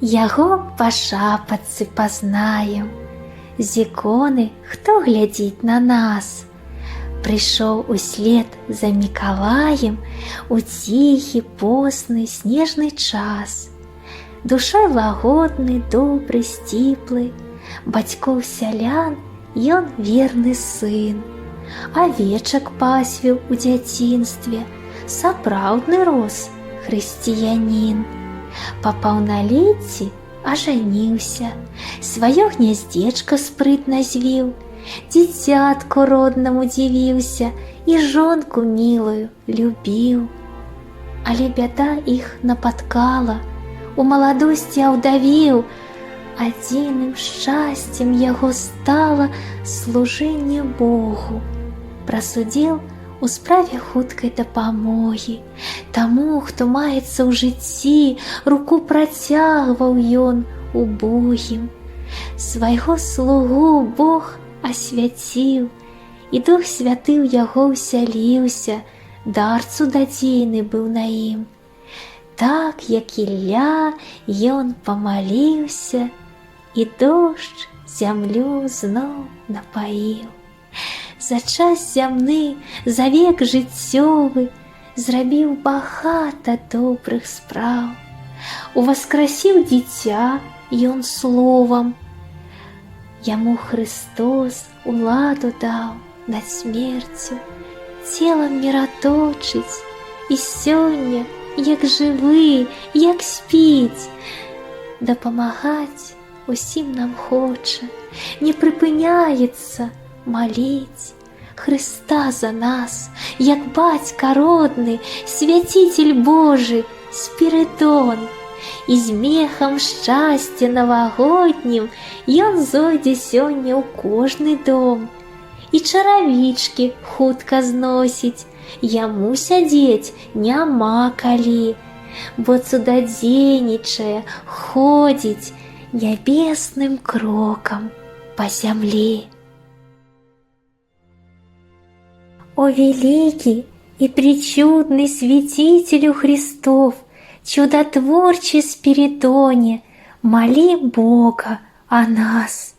Яго па шапачцы пазнаем, з іконы хто глядзіць на нас. Прыйшоў услед за Мікалаем у ціхі, посны, снежны час. Душой лагодны, добры, сціплы, бацькоў сялян ён верны сын. Авечак пасвіў у дзяцінстве, сапраўдны рос хрысціянін. Па паўналецці ажаніўся, сваё гняздзечка спрытна звіў, дзіцятку роднаму дзівіўся і жонку мілую любіў. Але бяда іх напаткала, у маладосці аўдавеў. Адзіным шчасцем яго стала служэнне Богу. Прасудзіў у справе хуткай дапамогі таму, хто маецца ў жыцці, руку працягваў ён убогім. Свайго слугу Бог асвяціў, і Дух Святы ў яго ўсяліўся, дар цудадзейны быў на ім. Так, як Ілля, ён памаліўся, і дождж зямлю зноў напаіў. За час зямны, за век жыццёвы зрабіў багата добрых спраў. Уваскрасіў дзіця ён словам, яму Христос уладу даў над смерцю, целам міраточыць, і сёння, як жывы, як спіць, дапамагаць усім нам хоча, не прыпыняецца маліць Хрыста за нас, як бацька родны, свяцитель Божы, Спірыдон. І з мехам шчасця навагоднім ён зойдзе сёння ў кожны дом. І чаравічкі хутка зносіць, яму сядзець няма калі, бо цудадзейнічае, ходзіць нябесным крокам па зямлі. О великий и пречудный святителю Христов, чудотворче Спиридоне, моли Бога о нас.